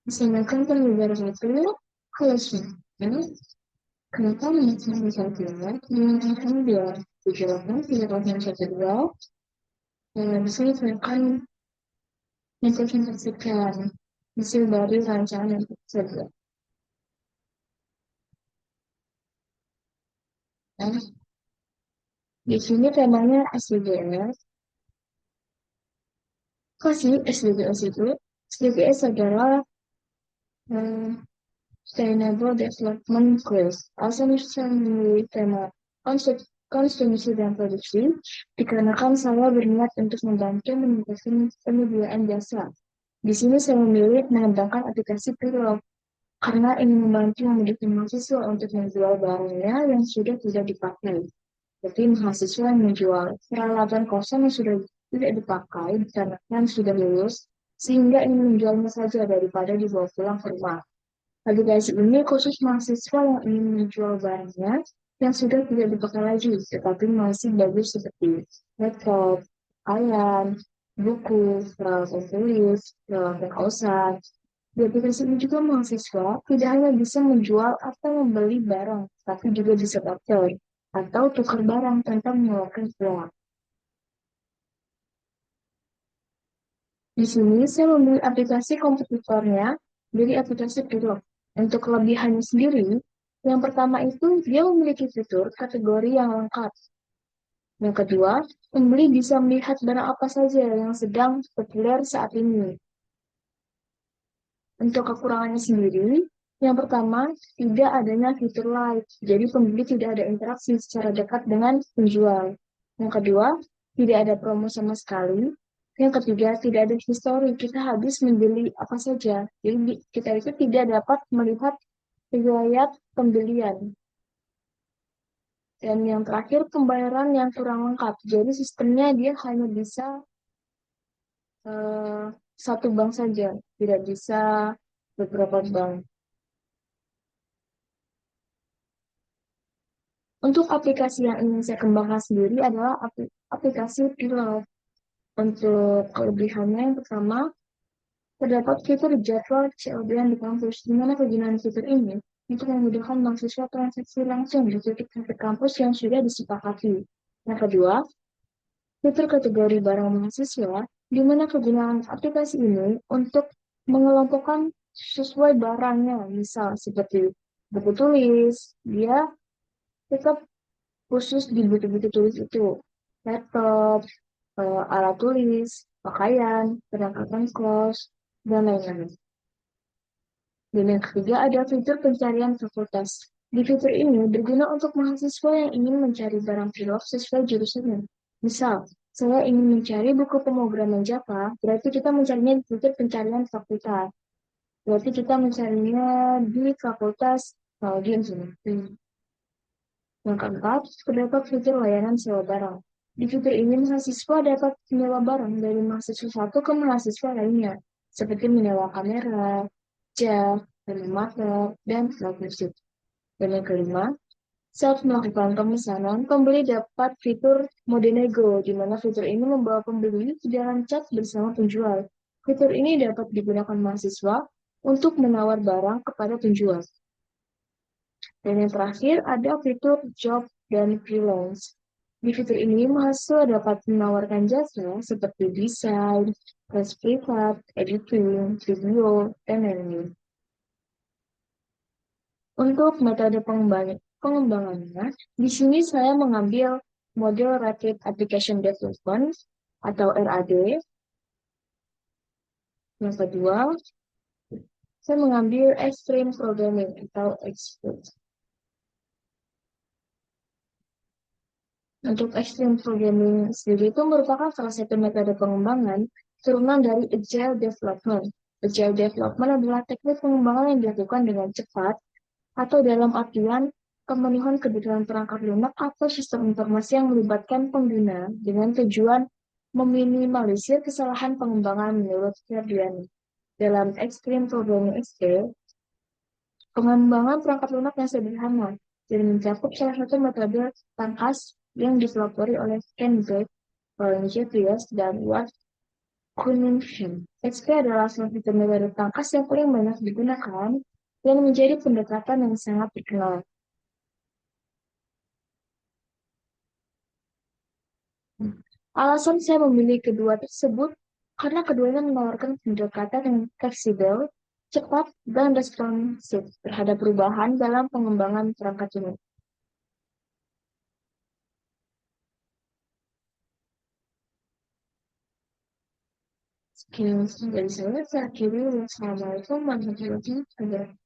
Assalamualaikum warahmatullahi wabarakatuh. Halo semua. Kenapa menikmati saya? Mengenai dia dijelaskan tidak akan satu dua. Di sini saya akan mempresentasikan hasil dari rancangan yang saja. Nah, di sini temanya SDGs. Apa sih SDGs itu? SDGs adalah eh, Sustainable Development Goals. Alasan saya memilih tema konsumsi dan produksi dikarenakan saya berniat untuk membantu meningkatkan penyediaan jasa. Di sini saya memilih mengembangkan aplikasi Pilot karena ingin membantu memudahkan mahasiswa untuk menjual barangnya yang sudah tidak dipakai. Jadi mahasiswa yang menjual peralatan kosan yang sudah tidak dipakai dikarenakan sudah lulus, sehingga ingin menjualnya saja daripada dibawa pulang ke rumah. Aplikasi ini khusus mahasiswa yang ingin menjual barangnya yang sudah tidak dipakai lagi, tetapi masih bagus seperti laptop, pakaian, buku, peralatan tulis, peralatan kosan. Di aplikasi ini juga mahasiswa tidak hanya bisa menjual atau membeli barang, tapi juga bisa barter atau tukar barang tanpa mengeluarkan uang. Di sini saya memilih aplikasi kompetitornya dari aplikasi Pilot. Untuk kelebihannya sendiri, yang pertama itu dia memiliki fitur kategori yang lengkap. Yang kedua, pembeli bisa melihat barang apa saja yang sedang populer saat ini. Untuk kekurangannya sendiri, yang pertama, tidak adanya fitur live. Jadi pembeli tidak ada interaksi secara dekat dengan penjual. Yang kedua, tidak ada promo sama sekali. Yang ketiga, tidak ada histori. Kita habis membeli apa saja. Jadi kita itu tidak dapat melihat riwayat pembelian. Dan yang terakhir, pembayaran yang kurang lengkap. Jadi sistemnya dia hanya bisa eh, satu bank saja, tidak bisa beberapa bank. Untuk aplikasi yang ingin saya kembangkan sendiri adalah aplikasi Pilot. Untuk kelebihannya yang pertama, terdapat fitur jadwal CLBN di kampus, di mana kegunaan fitur ini untuk memudahkan mahasiswa transaksi langsung di titik-titik kampus yang sudah disepakati. Yang kedua, fitur kategori barang mahasiswa, di mana kegunaan aplikasi ini untuk mengelompokkan sesuai barangnya, misal seperti buku tulis, dia tetap khusus di buku-buku tulis itu, laptop, alat tulis, pakaian, perlengkapan kos, dan lain-lain. Dan yang ketiga ada fitur pencarian fakultas. Di fitur ini berguna untuk mahasiswa yang ingin mencari barang pilot sesuai jurusannya. Misal, saya ingin mencari buku pemrograman Java, berarti kita mencarinya di fitur pencarian fakultas. Berarti kita mencarinya di fakultas teknologi informasi. Yang keempat, terdapat fitur layanan sewa barang. Di fitur ini, mahasiswa dapat menyewa barang dari mahasiswa satu ke mahasiswa lainnya, seperti menyewa kamera, jas, termometer, dan alat musik. Dan yang kelima, saat melakukan pemesanan, pembeli dapat fitur mode nego, di mana fitur ini membawa pembeli ke dalam chat bersama penjual. Fitur ini dapat digunakan mahasiswa untuk menawar barang kepada penjual. Dan yang terakhir ada fitur job dan freelance. Di fitur ini, mahasiswa dapat menawarkan jasa seperti desain, kelas privat, editing, video, dan lain-lain. Untuk metode pengembangannya, di sini saya mengambil model Rapid Application Development atau RAD. Yang kedua, saya mengambil Extreme Programming atau Expert. Untuk extreme programming sendiri itu merupakan salah satu metode pengembangan turunan dari Agile Development. Agile Development adalah teknik pengembangan yang dilakukan dengan cepat atau dalam artian pemenuhan kebutuhan perangkat lunak atau sistem informasi yang melibatkan pengguna dengan tujuan meminimalisir kesalahan pengembangan menurut Ferdiani. Dalam Extreme Programming Scale, pengembangan perangkat lunak yang sederhana dan mencakup salah satu metode tangkas yang dipelopori oleh Ken Beck, Valencia Trias, dan Watt Kuningin. XP adalah salah satu metode tangkas yang paling banyak digunakan dan menjadi pendekatan yang sangat terkenal. Alasan saya memilih kedua tersebut karena keduanya menawarkan pendekatan yang fleksibel, cepat, dan responsif terhadap perubahan dalam pengembangan perangkat lunak. Sekian dari saya, saya akhiri. Wassalamualaikum warahmatullahi wabarakatuh.